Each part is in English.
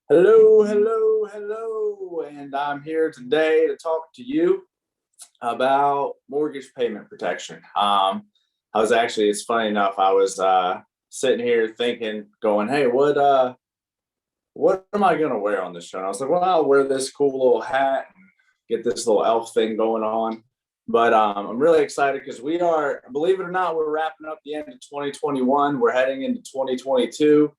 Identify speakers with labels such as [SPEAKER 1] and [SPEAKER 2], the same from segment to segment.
[SPEAKER 1] Hello, hello, hello, and I'm here today to talk to you about mortgage payment protection. It's funny enough, I was sitting here thinking, going, hey, what am I gonna wear on this show? And I was like, well, I'll wear this cool little hat and get this little elf thing going on. But I'm really excited because we are, believe it or not, we're wrapping up the end of 2021. We're heading into 2022.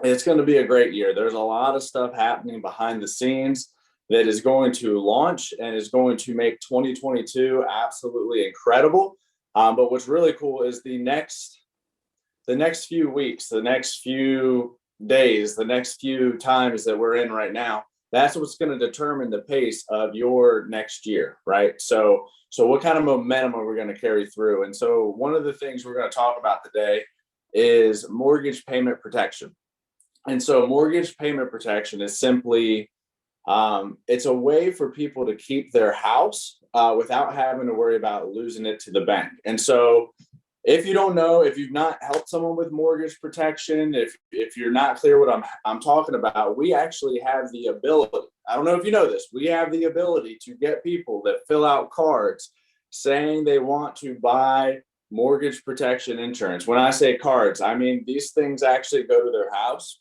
[SPEAKER 1] It's going to be a great year. There's a lot of stuff happening behind the scenes that is going to launch and is going to make 2022 absolutely incredible. But what's really cool is the next few weeks, the next few days, the next few times that we're in right now. That's what's going to determine the pace of your next year, right? So what kind of momentum are we going to carry through? And so one of the things we're going to talk about today is mortgage payment protection. And so mortgage payment protection is simply it's a way for people to keep their house without having to worry about losing it to the bank. And so if you don't know, if you've not helped someone with mortgage protection, if you're not clear what I'm talking about, we actually have the ability. I don't know if you know this. We have the ability to get people that fill out cards saying they want to buy mortgage protection insurance. When I say cards, I mean these things actually go to their house.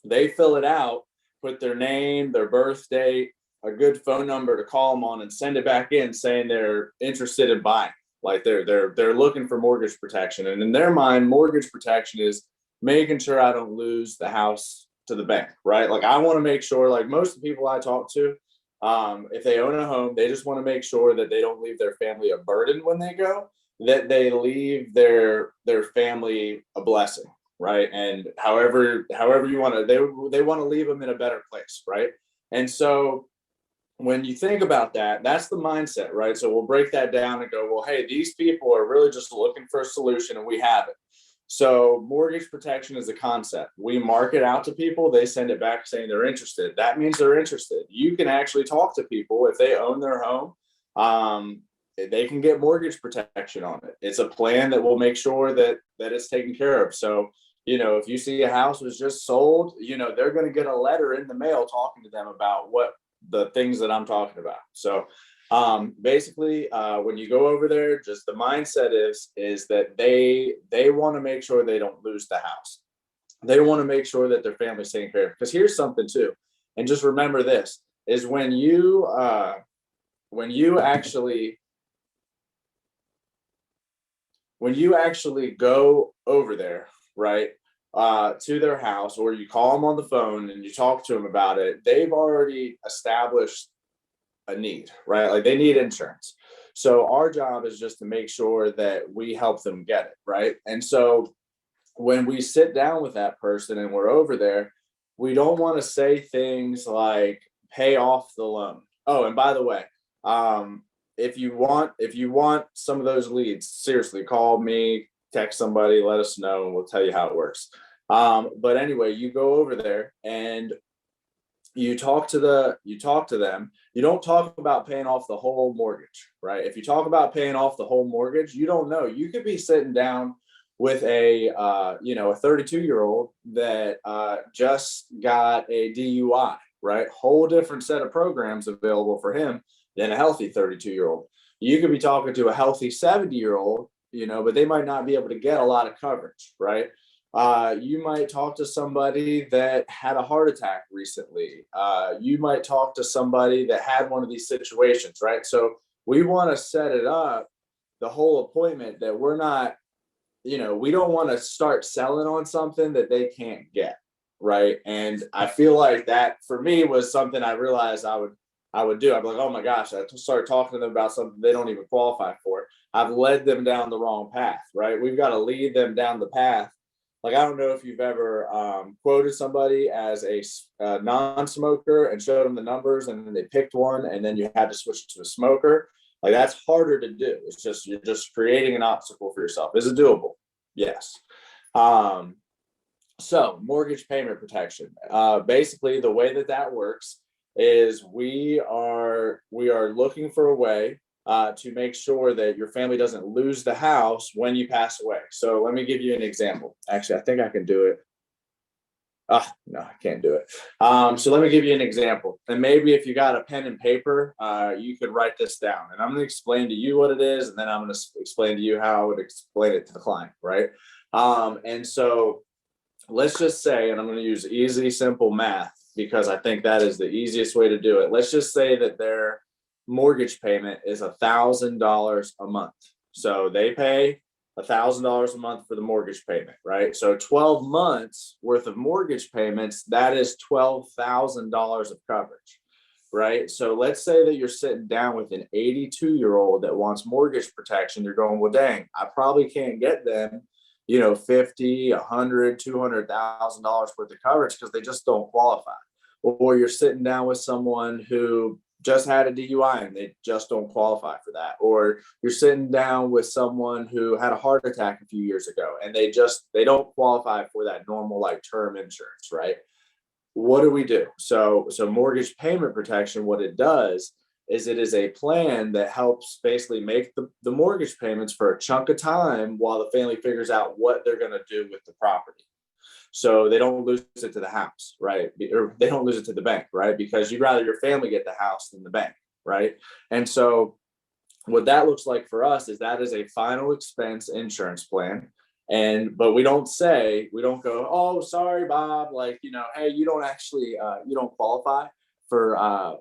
[SPEAKER 1] They fill it out, put their name, their birth date, a good phone number to call them on, and send it back in saying they're interested in buying. Like they're looking for mortgage protection. And in their mind, mortgage protection is making sure I don't lose the house to the bank, right? Like I want to make sure, like most of the people I talk to, if they own a home, they just want to make sure that they don't leave their family a burden when they go, that they leave their family a blessing, right? And however you want to, they want to leave them in a better place, right? And so when you think about that, that's the mindset, right? So we'll break that down and go, well, hey, these people are really just looking for a solution and we have it. So mortgage protection is a concept. We market out to people, they send it back saying they're interested. That means they're interested. You can actually talk to people if they own their home. They can get mortgage protection on it. It's a plan that will make sure that it's taken care of. So if you see a house was just sold, they're going to get a letter in the mail talking to them about what the things that I'm talking about. So basically, when you go over there, just the mindset is that they want to make sure they don't lose the house. They want to make sure that their family's taken care of. Because here's something too, and just remember this is when you actually go over there, right, to their house, or you call them on the phone and you talk to them about it, they've already established a need, right? Like they need insurance. So our job is just to make sure that we help them get it, right? And so when we sit down with that person and we're over there, we don't want to say things like pay off the loan. Oh, and by the way, if you want some of those leads, seriously, call me, text somebody, let us know, and we'll tell you how it works. But anyway, you go over there and you talk to them. You don't talk about paying off the whole mortgage, right? If you talk about paying off the whole mortgage, you don't know. You could be sitting down with a 32-year-old that just got a DUI, right? Whole different set of programs available for him than a healthy 32-year-old. You could be talking to a healthy 70-year-old, but they might not be able to get a lot of coverage, right? You might talk to somebody that had a heart attack recently. You might talk to somebody that had one of these situations, right? So we want to set it up, the whole appointment, that we're not, we don't want to start selling on something that they can't get, right? And I feel like that for me was something I realized I would do. I'd be like, oh my gosh, I start talking to them about something they don't even qualify for. I've led them down the wrong path, right? We've got to lead them down the path. Like, I don't know if you've ever quoted somebody as a non-smoker and showed them the numbers and then they picked one and then you had to switch to a smoker. Like, that's harder to do. It's just, you're just creating an obstacle for yourself. Is it doable? Yes. So mortgage payment protection. Basically, the way that works is we are looking for a way to make sure that your family doesn't lose the house when you pass away. So let me give you an example. Actually, I think I can do it. No, I can't do it. So let me give you an example. And maybe if you got a pen and paper, you could write this down. And I'm going to explain to you what it is, and then I'm going to explain to you how I would explain it to the client, right? And so let's just say, and I'm going to use easy, simple math because I think that is the easiest way to do it. Let's just say that their mortgage payment is $1,000 a month. So they pay $1,000 a month for the mortgage payment, right? So 12 months worth of mortgage payments, that is $12,000 of coverage, right? So let's say that you're sitting down with an 82-year-old that wants mortgage protection. You're going, well, dang, I probably can't get them, $50, $100, $200,000 worth of coverage because they just don't qualify. Or you're sitting down with someone who just had a DUI and they just don't qualify for that. Or you're sitting down with someone who had a heart attack a few years ago and they don't qualify for that normal like term insurance, right? What do we do? So mortgage payment protection, what it does is it is a plan that helps basically make the mortgage payments for a chunk of time while the family figures out what they're going to do with the property. So they don't lose it to the house, right? Or they don't lose it to the bank, right? Because you'd rather your family get the house than the bank, right? And so what that looks like for us is that is a final expense insurance plan. But we don't go, oh, sorry, Bob, like, hey, you don't actually, you don't qualify for,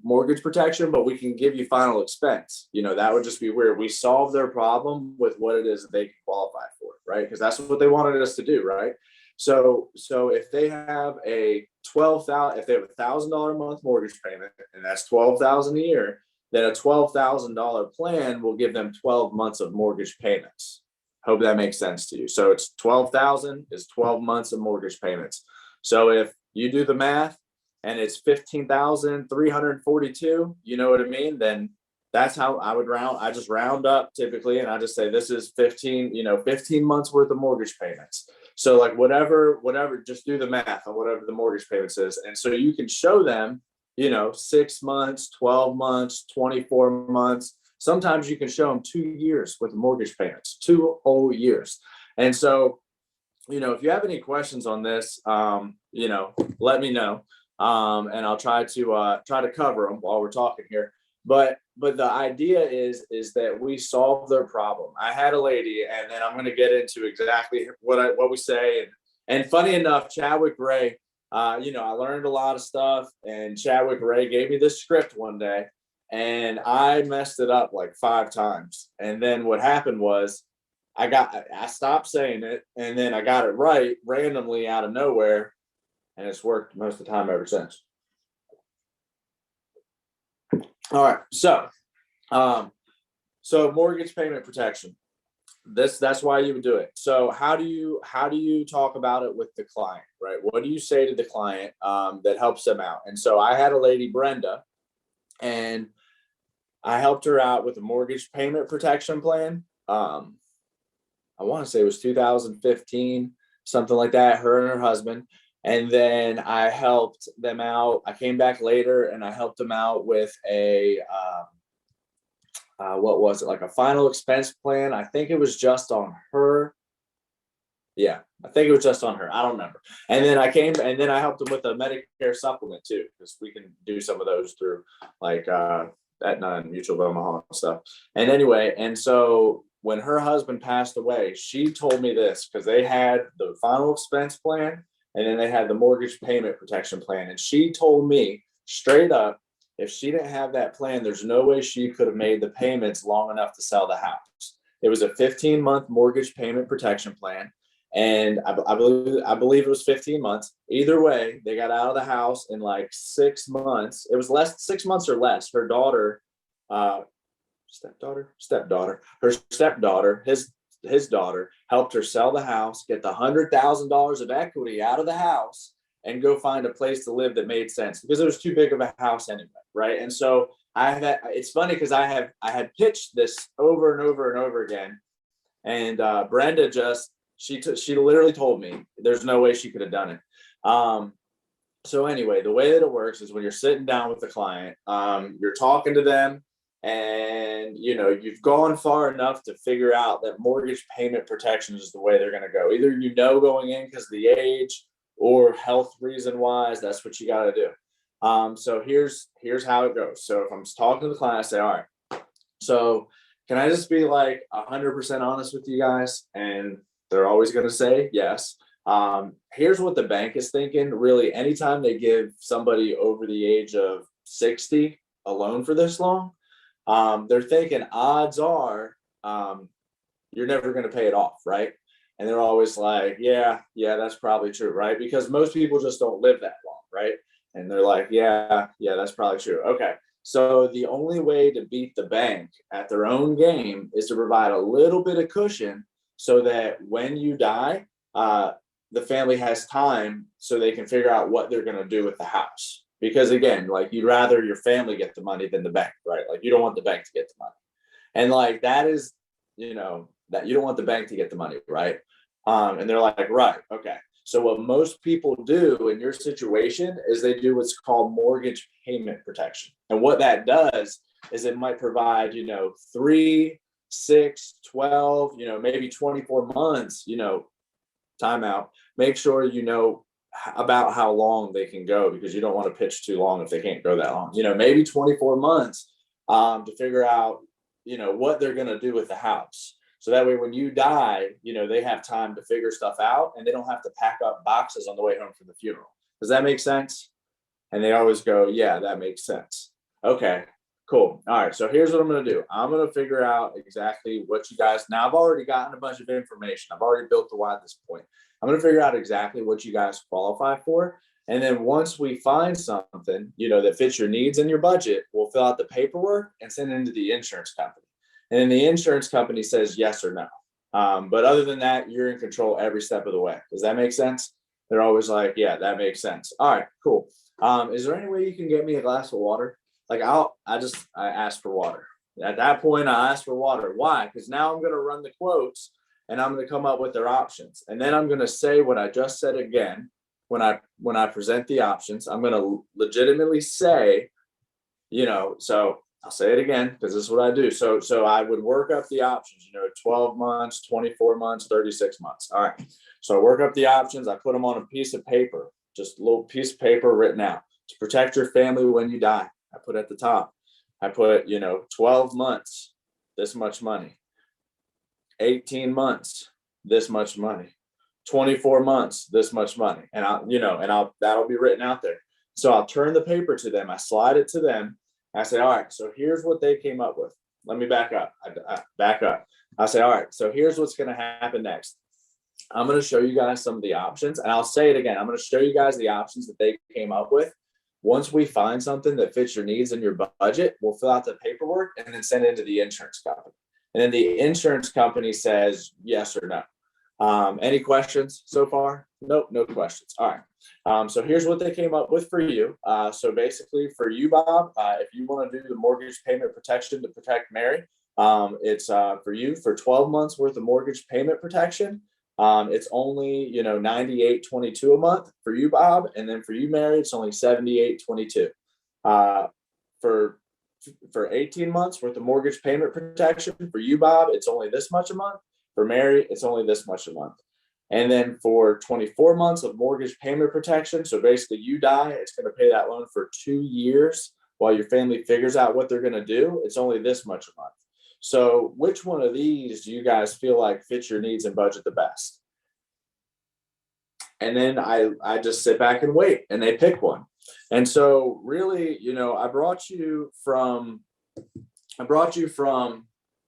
[SPEAKER 1] mortgage protection, but we can give you final expense. That would just be weird. We solve their problem with what it is that they can qualify for, right? Because that's what they wanted us to do, right? So if they have a $1,000 a month mortgage payment, and that's $12,000 a year, then a $12,000 plan will give them 12 months of mortgage payments. Hope that makes sense to you. So it's 12,000 is 12 months of mortgage payments. So if you do the math and it's 15,342, you know what I mean? Then that's how I would round. I just round up typically, and I just say this is 15 months worth of mortgage payments. So like whatever, just do the math on whatever the mortgage payments is. And so you can show them, 6 months, 12 months, 24 months. Sometimes you can show them 2 years with mortgage payments, 2 whole years. And so, if you have any questions on this, let me know. And I'll try to cover them while we're talking here. But the idea is that we solve their problem. I had a lady, and then I'm going to get into exactly what we say. And funny enough, Chadwick Ray, I learned a lot of stuff, and Chadwick Ray gave me this script one day, and I messed it up like 5 times. And then what happened was I stopped saying it, and then I got it right randomly out of nowhere, and it's worked most of the time ever since. All right, so mortgage payment protection. That's why you would do it. So how do you talk about it with the client, right? What do you say to the client that helps them out? And so I had a lady, Brenda, and I helped her out with a mortgage payment protection plan. I want to say it was 2015, something like that, her and her husband. And then I helped them out. I came back later and I helped them out with a, what was it? Like a final expense plan. I think it was just on her. Yeah, I think it was just on her. I don't remember. And then I helped them with a Medicare supplement too, because we can do some of those through like Aetna and Mutual of Omaha and stuff. And anyway, and so when her husband passed away, she told me this because they had the final expense plan and then they had the mortgage payment protection plan. And she told me straight up, if she didn't have that plan, there's no way she could have made the payments long enough to sell the house. It was a 15-month mortgage payment protection plan. And I believe it was 15 months. Either way, they got out of the house in like 6 months. It was 6 months or less. Her daughter, her stepdaughter, his daughter helped her sell the house, get the $100,000 of equity out of the house, and go find a place to live that made sense because it was too big of a house anyway, right? And so it's funny because I had pitched this over and over and over again, and Brenda she literally told me there's no way she could have done it. So anyway, the way that it works is when you're sitting down with the client, you're talking to them, and you've gone far enough to figure out that mortgage payment protection is the way they're going to go. Either going in because of the age, or health reason wise, that's what you got to do. So here's how it goes. So if I'm talking to the client, I say, all right, so can I just be like 100% honest with you guys? And they're always going to say yes. Here's what the bank is thinking. Really, anytime they give somebody over the age of 60 a loan for this long, they're thinking odds are you're never going to pay it off, right? And they're always like, yeah, that's probably true, right? Because most people just don't live that long, right? And they're like, yeah, that's probably true. Okay. So the only way to beat the bank at their own game is to provide a little bit of cushion so that when you die, the family has time so they can figure out what they're going to do with the house. Because again, like you'd rather your family get the money than the bank, right? Like you don't want the bank to get the money. And like that is, that you don't want the bank to get the money, right? And they're like, right, okay. So what most people do in your situation is they do what's called mortgage payment protection. And what that does is it might provide, 3, 6, 12, maybe 24 months, timeout. Make sure you know about how long they can go, because you don't want to pitch too long if they can't go that long. Maybe 24 months to figure out, what they're going to do with the house. So that way, when you die, they have time to figure stuff out and they don't have to pack up boxes on the way home from the funeral. Does that make sense? And they always go, yeah, that makes sense. Okay, cool. All right. So here's what I'm going to do. I'm going to figure out exactly what you guys, now I've already gotten a bunch of information. I've already built the why at this point. I'm going to figure out exactly what you guys qualify for. And then once we find something, that fits your needs and your budget, we'll fill out the paperwork and send it into the insurance company. And then the insurance company says yes or no. But other than that, you're in control every step of the way. Does that make sense? They're always like, yeah, that makes sense. All right, cool. Is there any way you can get me a glass of water? Like I asked for water. At that point, I asked for water. Why? Because now I'm going to run the quotes and I'm going to come up with their options. And then I'm going to say what I just said again when I present the options. I'm going to legitimately say, so I'll say it again because this is what I do. So I would work up the options, 12 months, 24 months, 36 months. All right. So I work up the options. I put them on a piece of paper, just a little piece of paper written out to protect your family when you die. I put at the top, I put, 12 months, this much money, 18 months, this much money, 24 months, this much money. And that'll be written out there. So I'll turn the paper to them. I slide it to them. I say, all right, so here's what they came up with. Let me back up. I back up. I say, all right, so here's what's going to happen next. I'm going to show you guys some of the options, and I'll say it again. I'm going to show you guys the options that they came up with. Once we find something that fits your needs and your budget, we'll fill out the paperwork and then send it into the insurance company. And then the insurance company says yes or no. Any questions so far? Nope, no questions. All right. So here's what they came up with for you. So basically for you, Bob, if you want to do the mortgage payment protection to protect Mary, it's for you for 12 months worth of mortgage payment protection. It's only, $98.22 a month for you, Bob. And then for you, Mary, it's only $78.22. For 18 months worth of mortgage payment protection for you, Bob, it's only this much a month. For Mary, it's only this much a month. And then for 24 months of mortgage payment protection, so basically you die, it's going to pay that loan for 2 years while your family figures out what they're going to do. It's only this much a month. So which one of these do you guys feel like fits your needs and budget the best? And then I just sit back and wait, and they pick one. And so really, I brought you from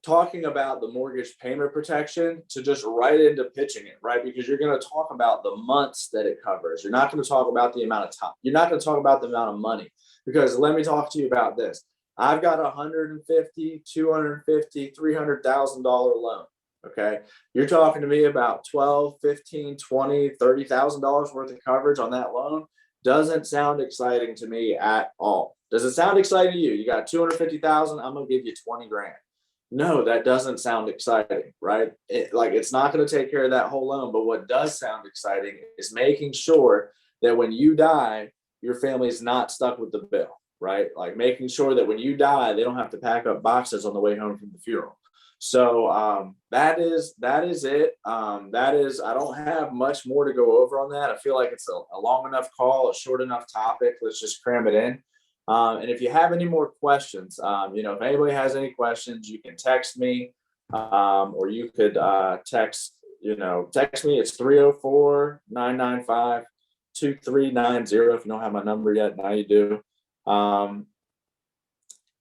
[SPEAKER 1] talking about the mortgage payment protection to just right into pitching it, right? Because you're going to talk about the months that it covers. You're not going to talk about the amount of time. You're not going to talk about the amount of money, because let me talk to you about this. I've got $150,000, $250,000, $300,000 loan. Okay. You're talking to me about $12,000, $15,000, $20,000, $30,000 worth of coverage on that loan. Doesn't sound exciting to me at all. Does it sound exciting to you? You got $250,000. I'm going to give you 20 grand. No, that doesn't sound exciting, right? It's not going to take care of that whole loan. But what does sound exciting is making sure that when you die, your family is not stuck with the bill, right? Like making sure that when you die, they don't have to pack up boxes on the way home from the funeral. So that is it. I don't have much more to go over on that. I feel like it's a long enough call, a short enough topic. Let's just cram it in. And if you have any more questions, if anybody has any questions, you can text me, or you could text me. It's 304-995-2390. If you don't have my number yet, now you do. Oh,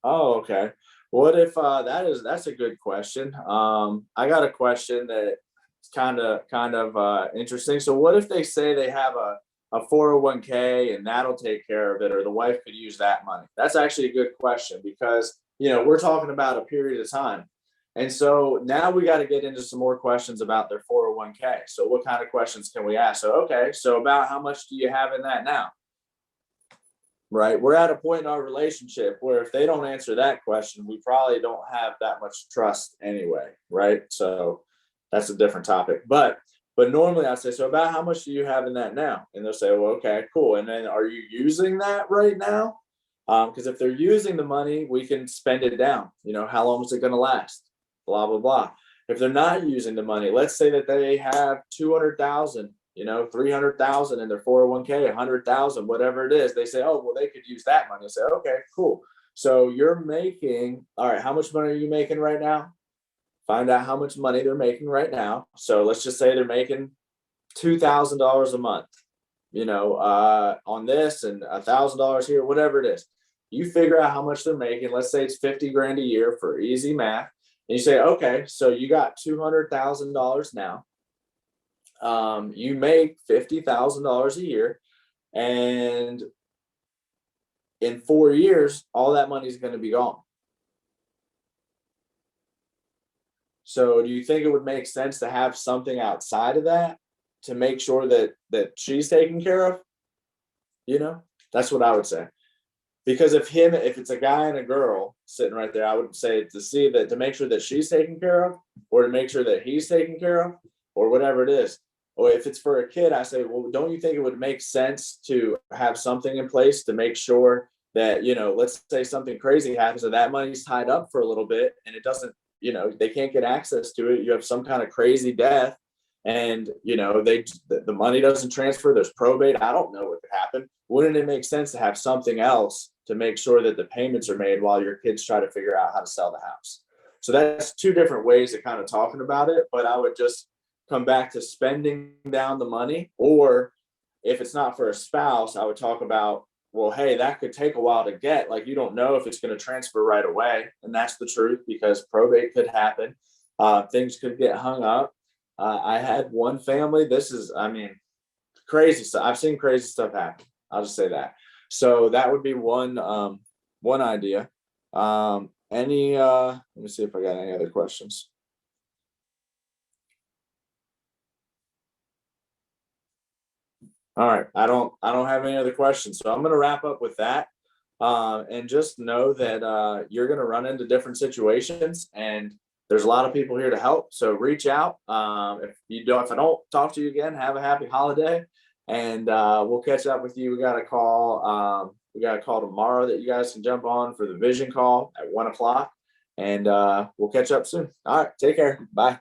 [SPEAKER 1] okay. What if that's a good question. I got a question that's kind of interesting. So what if they say they have a 401k and that'll take care of it, or the wife could use that money? That's actually a good question because we're talking about a period of time. And so now we got to get into some more questions about their 401k. So what kind of questions can we ask? So okay, so about how much do you have in that now? Right. We're at a point in our relationship where if they don't answer that question, we probably don't have that much trust anyway. Right. So that's a different topic. But normally I say, so about how much do you have in that now? And they'll say, well, okay, cool. And then are you using that right now? Because if they're using the money, we can spend it down. How long is it going to last? Blah, blah, blah. If they're not using the money, let's say that they have 200,000, 300,000 in their 401k, 100,000, whatever it is. They say, oh, well, they could use that money. I say, okay, cool. So you're making, all right, how much money are you making right now? Find out how much money they're making right now. So let's just say they're making $2,000 a month, on this, and $1,000 here, whatever it is. You figure out how much they're making. Let's say it's 50 grand a year for easy math. And you say, okay, so you got $200,000 now. You make $50,000 a year, and in 4 years, all that money is going to be gone. So do you think it would make sense to have something outside of that to make sure that she's taken care of? That's what I would say. Because if it's a guy and a girl sitting right there, I would say to make sure that she's taken care of, or to make sure that he's taken care of, or whatever it is. Or if it's for a kid, I say, well, don't you think it would make sense to have something in place to make sure that, let's say something crazy happens and that money's tied up for a little bit and it doesn't, they can't get access to it. You have some kind of crazy death and, the money doesn't transfer. There's probate. I don't know what could happen. Wouldn't it make sense to have something else to make sure that the payments are made while your kids try to figure out how to sell the house? So that's two different ways of kind of talking about it. But I would just come back to spending down the money, or if it's not for a spouse, I would talk about, well, hey, that could take a while to get. Like, you don't know if it's going to transfer right away. And that's the truth, because probate could happen. Things could get hung up. I had one family. Crazy stuff. I've seen crazy stuff happen. I'll just say that. So that would be one idea. Let me see if I got any other questions. All right. I don't have any other questions. So I'm going to wrap up with that. And just know that you're going to run into different situations, and there's a lot of people here to help. So reach out. If I don't talk to you again, have a happy holiday, and we'll catch up with you. We got a call. Tomorrow that you guys can jump on for the vision call at 1:00, and we'll catch up soon. All right. Take care. Bye.